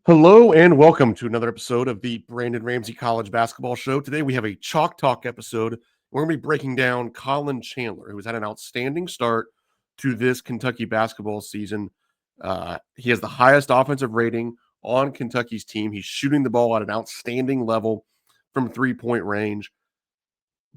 Hello and welcome to another episode of the Brandon Ramsey College Basketball Show. Today we have a Chalk Talk episode. We're going to be breaking down Collin Chandler, who has had an outstanding start to this Kentucky basketball season. He has the highest offensive rating on Kentucky's team. He's shooting the ball at an outstanding level from three-point range.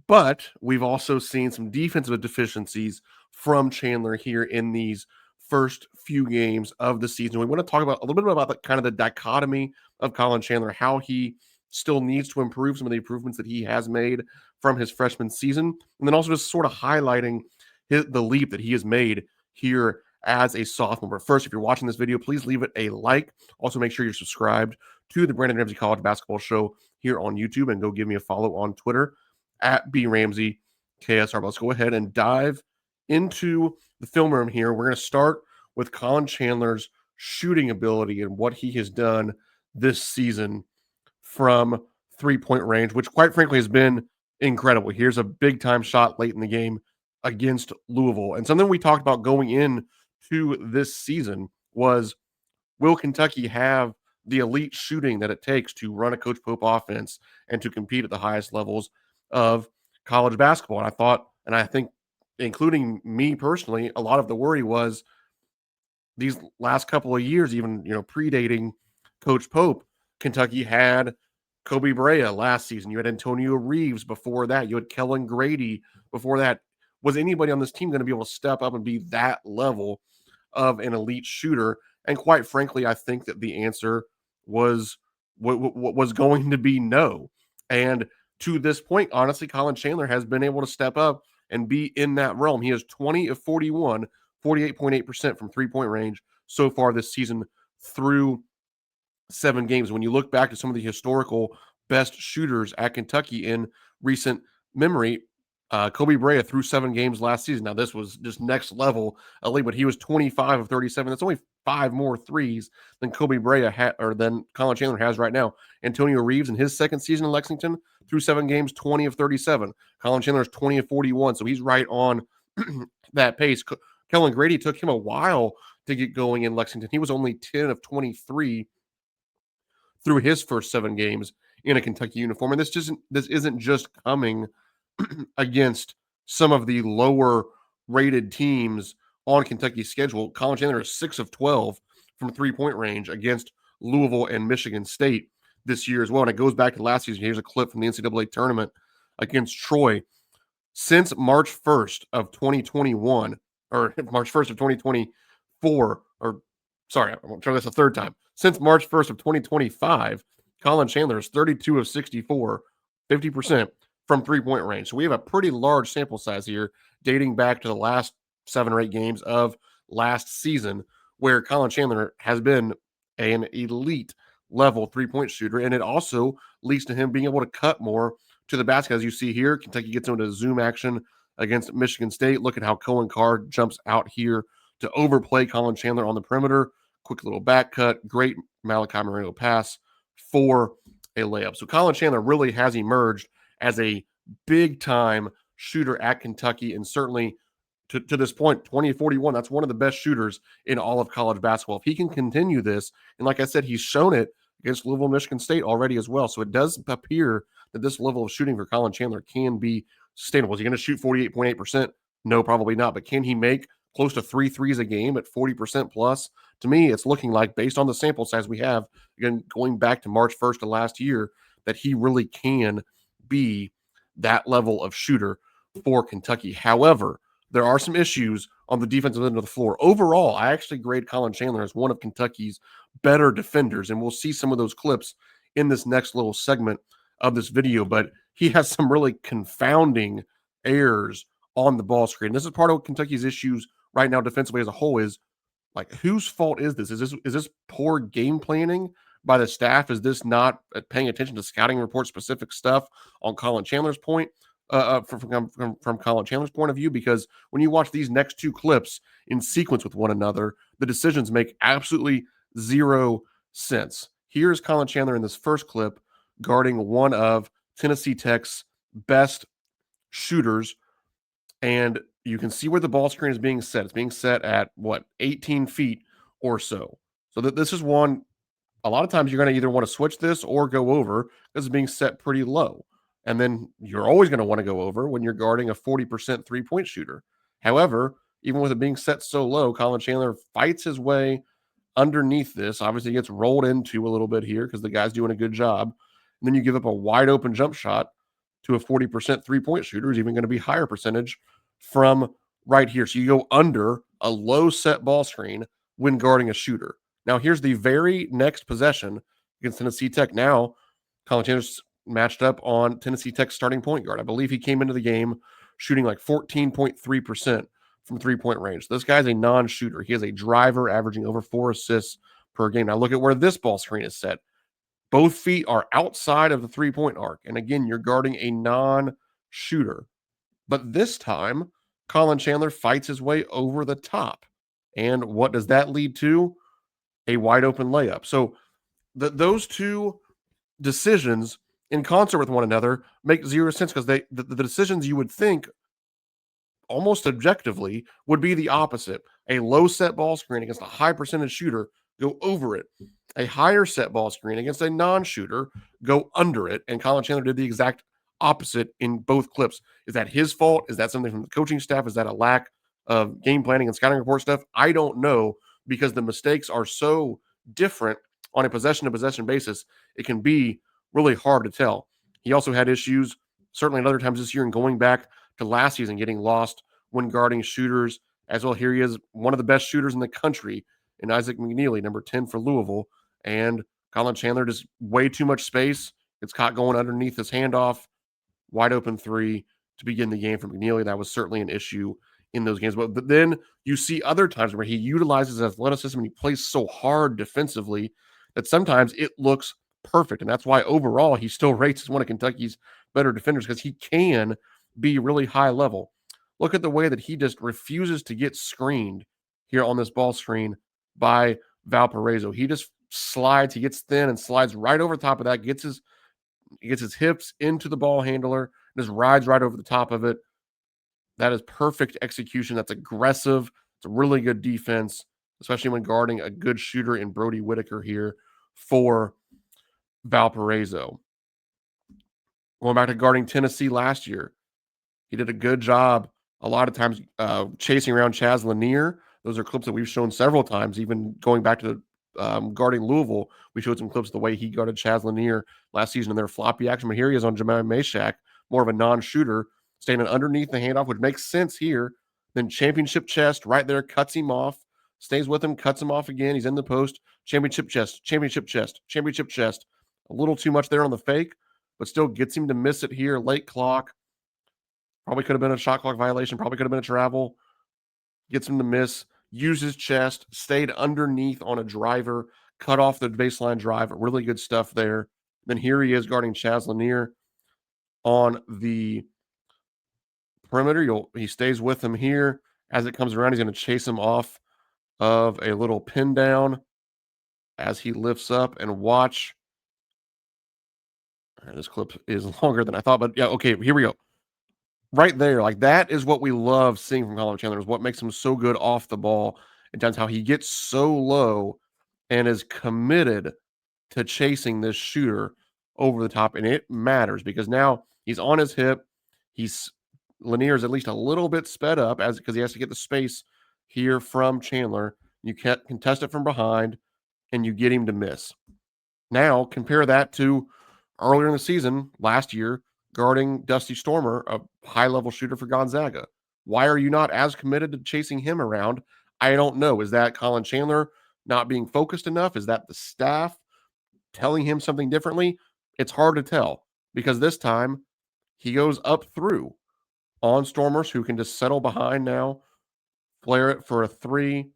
But we've also seen some defensive deficiencies from Chandler here in these first few games of the season. We want to talk about a little bit about the kind of the dichotomy of Collin Chandler, how he still needs to improve some of the improvements that he has made from his freshman season, and then also just sort of highlighting the leap that he has made here as a sophomore. But first, if you're watching this video, please leave it a like. Also, make sure you're subscribed to the Brandon Ramsey College Basketball Show here on YouTube, and go give me a follow on Twitter at BRamsey KSR. But let's go ahead and dive into the film room here. We're going to start with Collin Chandler's shooting ability and what he has done this season from three-point range, which quite frankly has been incredible. Here's a big-time shot late in the game against Louisville. And something we talked about going in to this season was, will Kentucky have the elite shooting that it takes to run a Coach Pope offense and to compete at the highest levels of college basketball? And I thought, and I think, including me personally, a lot of the worry was these last couple of years, even predating Coach Pope, Kentucky had Kobe Brea last season. You had Antonio Reeves before that. You had Kellen Grady before that. Was anybody on this team going to be able to step up and be that level of an elite shooter? And quite frankly, I think that the answer was what was going to be no. And to this point, honestly, Collin Chandler has been able to step up and be in that realm. He has 20 of 41, 48.8% from three-point range so far this season through 7 games. When you look back to some of the historical best shooters at Kentucky in recent memory, Kobe Brea through 7 games last season. Now, this was just next level elite, but he was 25 of 37. That's only 5 more threes than Kobe Brea had, or than Collin Chandler has right now. Antonio Reeves in his second season in Lexington through 7 games, 20 of 37. Collin Chandler's 20 of 41, so he's right on that pace. Kellen Grady took him a while to get going in Lexington. He was only 10 of 23 through his first 7 games in a Kentucky uniform. And this isn't just coming against some of the lower rated teams on Kentucky's schedule. Collin Chandler is 6 of 12 from three-point range against Louisville and Michigan State this year as well. And it goes back to last season. Here's a clip from the NCAA tournament against Troy. Since March 1st of 2021, or March 1st of 2024, or sorry, I'm going to try this a third time. Since March 1st of 2025, Collin Chandler is 32 of 64, 50% from three-point range. So we have a pretty large sample size here dating back to the last 7 or 8 games of last season where Collin Chandler has been an elite level three-point shooter. And it also leads to him being able to cut more to the basket. As you see here, Kentucky gets into zoom action against Michigan State. Look at how Cohen Carr jumps out here to overplay Collin Chandler on the perimeter. Quick little back cut. Great Malachi Moreno pass for a layup. So Collin Chandler really has emerged as a big-time shooter at Kentucky, and certainly to this point, 2041, that's one of the best shooters in all of college basketball. If he can continue this, and like I said, he's shown it against Louisville, Michigan State already as well. So it does appear that this level of shooting for Collin Chandler can be sustainable. Is he going to shoot 48.8%? No, probably not. But can he make close to 3 threes a game at 40% plus? To me, it's looking like, based on the sample size we have, again, going back to March 1st of last year, that he really can be that level of shooter for Kentucky. However, there are some issues on the defensive end of the floor. Overall, I actually grade Collin Chandler as one of Kentucky's better defenders, and we'll see some of those clips in this next little segment of this video, but he has some really confounding errors on the ball screen. This is part of Kentucky's issues right now defensively as a whole. Is like, whose fault is this? Is this poor game planning by the staff? Is this not paying attention to scouting report specific stuff on Collin Chandler's point? From Collin Chandler's point of view, because when you watch these next 2 clips in sequence with one another, the decisions make absolutely zero sense. Here's Collin Chandler in this first clip guarding one of Tennessee Tech's best shooters, and you can see where the ball screen is being set. It's being set at 18 feet or so. So that this is one a lot of times you're going to either want to switch this or go over because it's being set pretty low. And then you're always going to want to go over when you're guarding a 40% 3-point shooter. However, even with it being set so low, Collin Chandler fights his way underneath this. Obviously, gets rolled into a little bit here because the guy's doing a good job. And then you give up a wide open jump shot to a 40% 3-point shooter, is even going to be higher percentage from right here. So you go under a low set ball screen when guarding a shooter. Now, here's the very next possession against Tennessee Tech. Now, Collin Chandler's matched up on Tennessee Tech's starting point guard. I believe he came into the game shooting like 14.3% from 3-point range. This guy's a non-shooter. He is a driver averaging over 4 assists per game. Now, look at where this ball screen is set. Both feet are outside of the 3-point arc. And again, you're guarding a non-shooter. But this time, Collin Chandler fights his way over the top. And what does that lead to? A wide open layup. So those two decisions in concert with one another make zero sense because the decisions you would think almost objectively would be the opposite. A low set ball screen against a high percentage shooter, go over it. A higher set ball screen against a non-shooter, go under it. And Collin Chandler did the exact opposite in both clips. Is that his fault? Is that something from the coaching staff? Is that a lack of game planning and scouting report stuff? I don't know, because the mistakes are so different on a possession-to-possession basis. It can be really hard to tell. He also had issues, certainly at other times this year, and going back to last season, getting lost when guarding shooters as well. Here he is, one of the best shooters in the country, in Isaac McNeely, number 10 for Louisville. And Collin Chandler just way too much space. It's caught going underneath his handoff. Wide open three to begin the game from McNeely. That was certainly an issue in those games. But then you see other times where he utilizes athleticism and he plays so hard defensively that sometimes it looks perfect. And that's why overall he still rates as one of Kentucky's better defenders, because he can be really high level. Look at the way that he just refuses to get screened here on this ball screen by Valparaiso. He just slides, he gets thin and slides right over top of that, gets his hips into the ball handler, and just rides right over the top of it. That is perfect execution. That's aggressive. It's a really good defense, especially when guarding a good shooter in Brody Whitaker here for Valparaiso. Going back to guarding Tennessee last year, he did a good job a lot of times chasing around Chaz Lanier. Those are clips that we've shown several times, even going back to guarding Louisville. We showed some clips of the way he guarded Chaz Lanier last season in their floppy action. But here he is on Jemai Meshack, more of a non-shooter, standing underneath the handoff, which makes sense here. Then championship chest right there, cuts him off, stays with him, cuts him off again. He's in the post. Championship chest, championship chest, championship chest. A little too much there on the fake, but still gets him to miss it here. Late clock. Probably could have been a shot clock violation. Probably could have been a travel. Gets him to miss. Uses chest. Stayed underneath on a driver. Cut off the baseline drive. Really good stuff there. Then here he is guarding Chaz Lanier on the perimeter. He stays with him here. As it comes around, he's going to chase him off of a little pin down as he lifts up, and watch. This clip is longer than I thought, but yeah, okay, here we go. Right there, like that is what we love seeing from Collin Chandler, is what makes him so good off the ball. And times how he gets so low and is committed to chasing this shooter over the top. And it matters because now he's on his hip. Lanier's at least a little bit sped up because he has to get the space here from Chandler. You can't contest it from behind and you get him to miss. Now compare that to earlier in the season, last year, guarding Dusty Stormer, a high-level shooter for Gonzaga. Why are you not as committed to chasing him around? I don't know. Is that Collin Chandler not being focused enough? Is that the staff telling him something differently? It's hard to tell, because this time he goes up through on Stormers, who can just settle behind now, flare it for a three.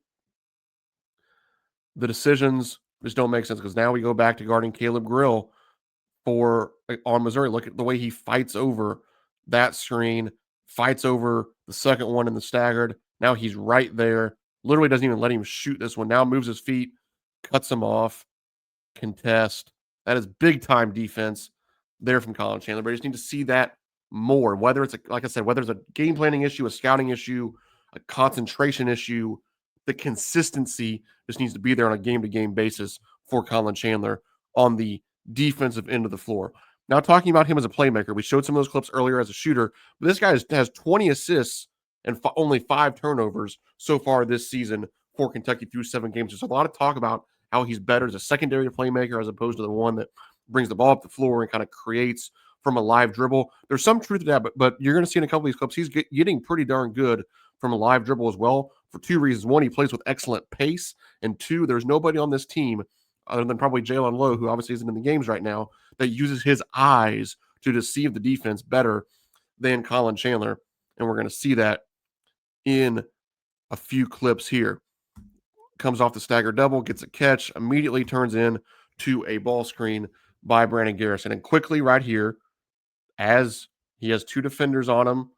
The decisions just don't make sense, because now we go back to guarding Caleb Grill on Missouri. Look at the way he fights over that screen, fights over the second one in the staggered. Now he's right there. Literally doesn't even let him shoot this one. Now moves his feet, cuts him off, contest. That is big time defense there from Collin Chandler. But I just need to see that more. Whether it's like I said, whether it's a game planning issue, a scouting issue, a concentration issue, the consistency just needs to be there on a game-to-game basis for Collin Chandler on the defensive end of the floor. Now, talking about him as a playmaker, we showed some of those clips earlier as a shooter, but this guy has 20 assists and only 5 turnovers so far this season for Kentucky through 7 games. There's a lot of talk about how he's better as a secondary playmaker as opposed to the one that brings the ball up the floor and kind of creates from a live dribble. There's some truth to that, but you're going to see in a couple of these clips, he's getting pretty darn good from a live dribble as well for 2 reasons. One, he plays with excellent pace, and 2, there's nobody on this team other than probably Jalen Lowe, who obviously isn't in the games right now, that uses his eyes to deceive the defense better than Collin Chandler. And we're going to see that in a few clips here. Comes off the stagger double, gets a catch, immediately turns in to a ball screen by Brandon Garrison. And quickly right here, as he has 2 defenders on him,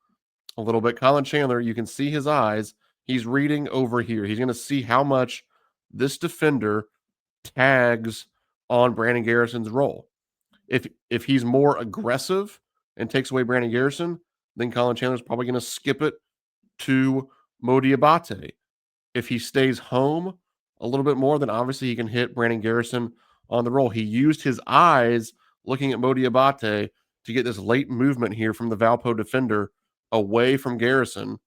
a little bit, Collin Chandler, you can see his eyes. He's reading over here. He's going to see how much this defender tags on Brandon Garrison's role. If he's more aggressive and takes away Brandon Garrison, then Collin Chandler's probably going to skip it to Mo Diabate. If he stays home a little bit more, then obviously he can hit Brandon Garrison on the roll. He used his eyes looking at Mo Diabate to get this late movement here from the Valpo defender away from Garrison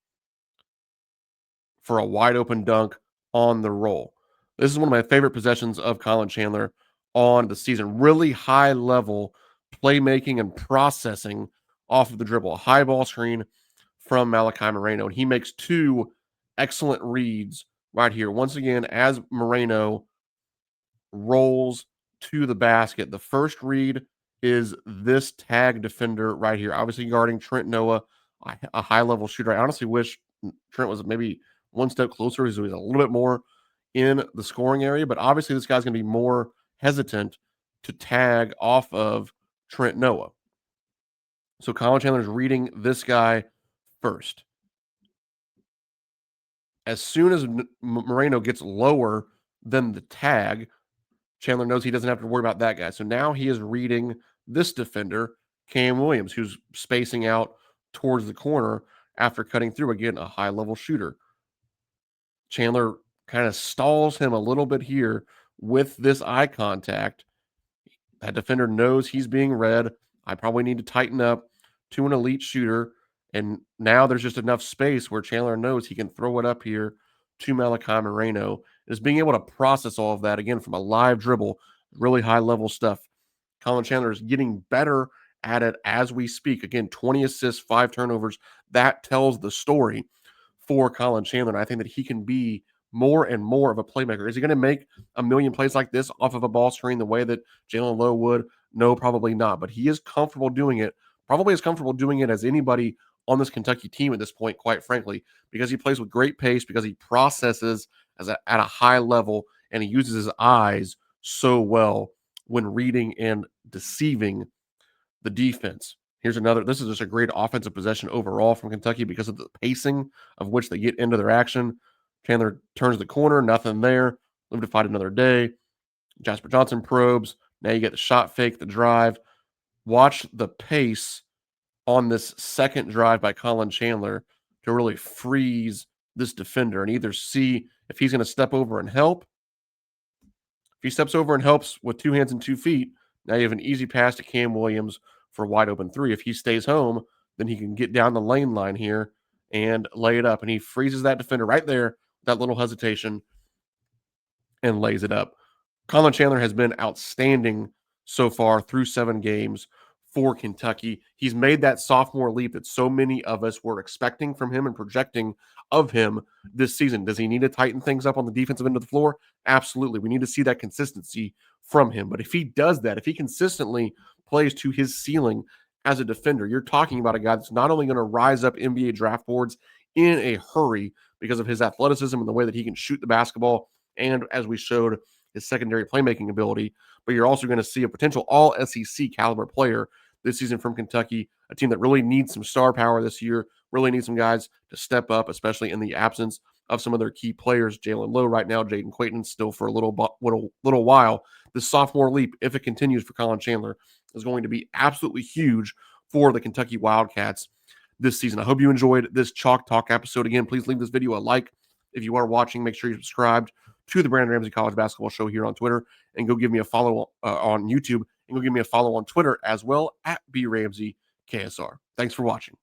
for a wide open dunk on the roll. This is one of my favorite possessions of Collin Chandler on the season. Really high level playmaking and processing off of the dribble. A high ball screen from Malachi Moreno. And he makes 2 excellent reads right here. Once again, as Moreno rolls to the basket, the first read is this tag defender right here. Obviously guarding Trent Noah, a high-level shooter. I honestly wish Trent was maybe one step closer. He's a little bit more in the scoring area, but obviously this guy's going to be more hesitant to tag off of Trent Noah. So Collin Chandler's reading this guy first. As soon as Moreno gets lower than the tag, Chandler knows he doesn't have to worry about that guy. So now he is reading this defender, Cam Williams, who's spacing out towards the corner after cutting through. Again, a high-level shooter. Chandler kind of stalls him a little bit here with this eye contact. That defender knows he's being read. I probably need to tighten up to an elite shooter. And now there's just enough space where Chandler knows he can throw it up here to Malachi Moreno. Is being able to process all of that, again, from a live dribble, really high-level stuff. Collin Chandler is getting better at it as we speak. Again, 20 assists, 5 turnovers. That tells the story for Collin Chandler. And I think that he can be more and more of a playmaker. Is he going to make a million plays like this off of a ball screen the way that Jalen Lowe would? No, probably not. But he is comfortable doing it, probably as comfortable doing it as anybody on this Kentucky team at this point, quite frankly, because he plays with great pace, because he processes at a high level, and he uses his eyes so well when reading and deceiving the defense. Here's another. This is just a great offensive possession overall from Kentucky because of the pacing of which they get into their action. Chandler turns the corner, nothing there. Live to fight another day. Jasper Johnson probes. Now you get the shot fake, the drive. Watch the pace on this second drive by Collin Chandler to really freeze this defender and either see if he's going to step over and help. If he steps over and helps with 2 hands and 2 feet, now you have an easy pass to Cam Williams for a wide open 3. If he stays home, then he can get down the lane line here and lay it up. And he freezes that defender right there, that little hesitation, and lays it up. Collin Chandler has been outstanding so far through 7 games for Kentucky. He's made that sophomore leap that so many of us were expecting from him and projecting of him this season. Does he need to tighten things up on the defensive end of the floor? Absolutely. We need to see that consistency from him. But if he does that, if he consistently plays to his ceiling as a defender, you're talking about a guy that's not only going to rise up NBA draft boards in a hurry because of his athleticism and the way that he can shoot the basketball, and as we showed, his secondary playmaking ability, but you're also going to see a potential all-SEC caliber player this season from Kentucky, a team that really needs some star power this year, really needs some guys to step up, especially in the absence of some of their key players. Jalen Lowe right now, Jaden Quayton still for a little while. The sophomore leap, if it continues for Collin Chandler, is going to be absolutely huge for the Kentucky Wildcats this season. I hope you enjoyed this Chalk Talk episode. Again, please leave this video a like. If you are watching, make sure you're subscribed to the Brandon Ramsey College Basketball Show here on Twitter, and go give me a follow on YouTube, and go give me a follow on Twitter as well at BRamseyKSR. Thanks for watching.